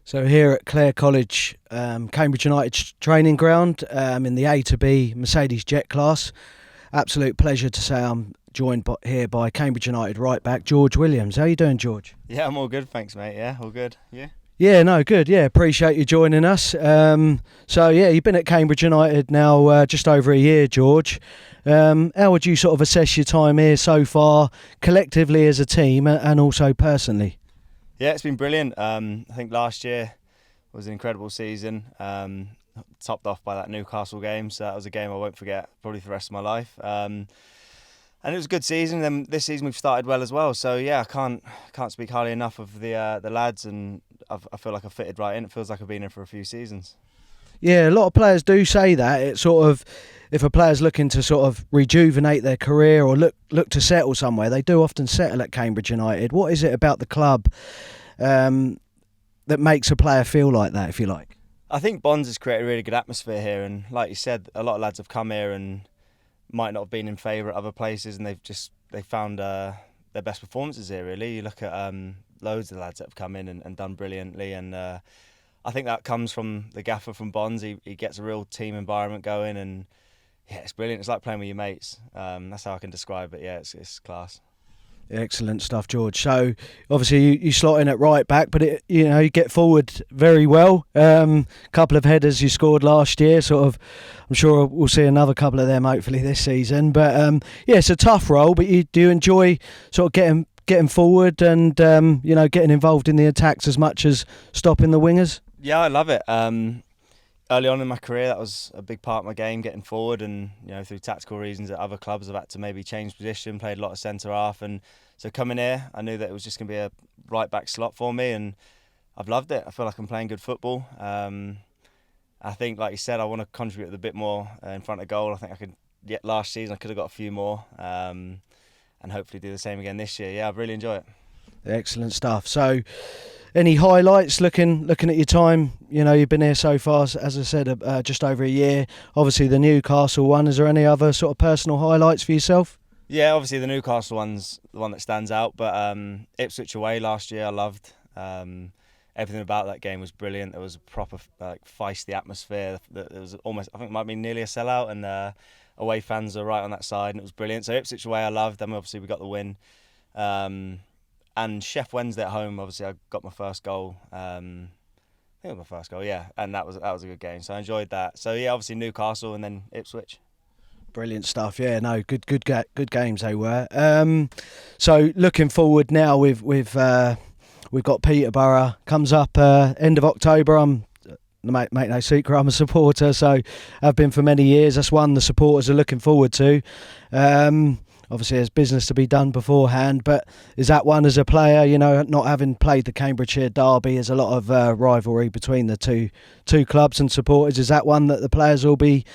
So here at Clare College, Cambridge United's training ground in the A2B Mercedes Jet class. Absolute pleasure to say I'm joined here by Cambridge United right back George Williams. How you doing, George? Yeah, I'm all good, thanks, mate. Yeah, all good. Yeah. Yeah, no, good. Yeah, appreciate you joining us. You've been at Cambridge United now just over a year, George. How would you sort of assess your time here so far, collectively as a team and also personally? Yeah, it's been brilliant. I think last year was an incredible season, topped off by that Newcastle game. So that was a game I won't forget probably for the rest of my life. And it was a good season. Then this season we've started well as well. So yeah, I can't speak highly enough of the lads, and I feel like I've fitted right in. It feels like I've been in for a few seasons. Yeah, a lot of players do say that. It's sort of, if a player's looking to sort of rejuvenate their career or look to settle somewhere, they do often settle at Cambridge United. What is it about the club that makes a player feel like that, if you like? I think Bonds has created a really good atmosphere here, and like you said, a lot of lads have come here and might not have been in favour at other places, and they found their best performances here. Really, you look at loads of the lads that have come in and done brilliantly, and I think that comes from the gaffer from Bonds. He gets a real team environment going, and yeah, it's brilliant. It's like playing with your mates. That's how I can describe it. Yeah, it's class. Excellent stuff, George. So obviously you slot in at right back, but you get forward very well. Couple of headers you scored last year. Sort of, I'm sure we'll see another couple of them hopefully this season. But it's a tough role. But do you enjoy sort of getting forward and getting involved in the attacks as much as stopping the wingers? Yeah, I love it. Early on in my career, that was a big part of my game, getting forward, and through tactical reasons at other clubs I've had to maybe change position, played a lot of centre half, and so coming here I knew that it was just going to be a right back slot for me, and I've loved it. I feel like I'm playing good football. I think, like you said, I want to contribute a bit more in front of goal. I think I could. Yeah, last season I could have got a few more, and hopefully do the same again this year. Yeah, I really enjoy it. Excellent stuff. So, any highlights looking at your time? You've been here so far, as I said, just over a year. Obviously, the Newcastle one. Is there any other sort of personal highlights for yourself? Yeah, obviously the Newcastle one's the one that stands out. But Ipswich away last year, I loved. Everything about that game was brilliant. There was a proper feisty atmosphere. It was almost, I think, it might be nearly a sellout, and away fans are right on that side, and it was brilliant. So Ipswich away, I loved. Then obviously we got the win. And Sheff Wednesday at home, obviously I got my first goal. I think it was my first goal, yeah, and that was a good game. So I enjoyed that. So yeah, obviously Newcastle and then Ipswich. Brilliant stuff. Yeah, no, good games they were. So looking forward now, we've got Peterborough comes up end of October. Make no secret, I'm a supporter, so I've been for many years. That's one the supporters are looking forward to. Obviously, there's business to be done beforehand, but is that one as a player, not having played the Cambridgeshire derby, there's a lot of rivalry between the two clubs and supporters. Is that one that the players will be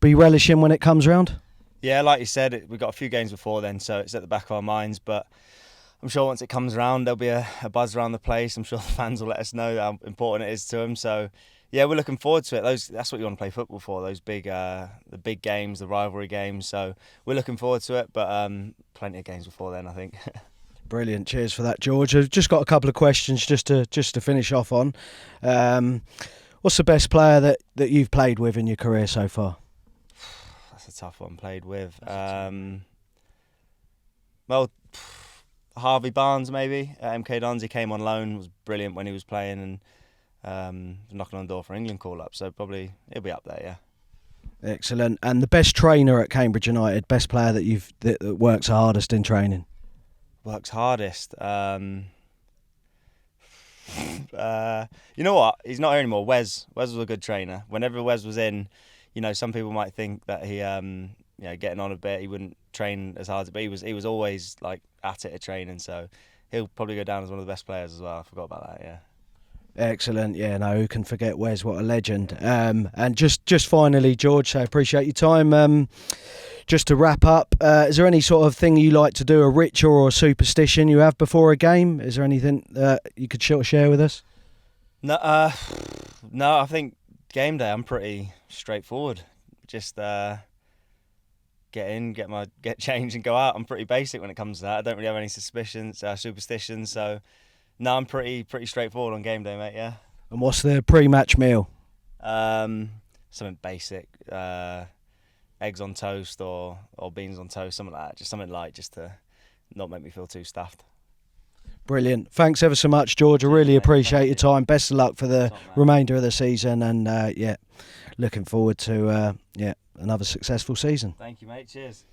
relishing when it comes round? Yeah, like you said, we've got a few games before then, so it's at the back of our minds, but I'm sure once it comes round, there'll be a buzz around the place. I'm sure the fans will let us know how important it is to them. So yeah, we're looking forward to it. That's what you want to play football for, those the big games, the rivalry games. So we're looking forward to it, but plenty of games before then, I think. Brilliant. Cheers for that, George. I've just got a couple of questions just to finish off on. What's the best player that you've played with in your career so far? That's a tough one, played with. Well, Harvey Barnes maybe at MK Dons. He came on loan, was brilliant when he was playing, and knocking on the door for England call up, so probably he'll be up there. Yeah. Excellent. And the best trainer at Cambridge United, best player that works hardest in training? Works hardest. You know what? He's not here anymore. Wes was a good trainer. Whenever Wes was in, some people might think that he getting on a bit, he wouldn't train as hard, but he was always like at it at training. So he'll probably go down as one of the best players as well. I forgot about that. Yeah. Excellent. Yeah, no, who can forget Wes? What a legend. And just finally, George, I appreciate your time. Just to wrap up, is there any sort of thing you like to do, a ritual or a superstition you have before a game? Is there anything you could share with us? No, no. I think game day, I'm pretty straightforward. Just get in, get changed, and go out. I'm pretty basic when it comes to that. I don't really have any superstitions. So no, I'm pretty straightforward on game day, mate. Yeah. And what's the pre-match meal? Something basic, eggs on toast or beans on toast, something like that. Just something light, just to not make me feel too stuffed. Brilliant. Thanks ever so much, George. I really appreciate your you. time. Best of luck for the Top man. remainder of the season, and looking forward to another successful season. Thank you, mate. Cheers.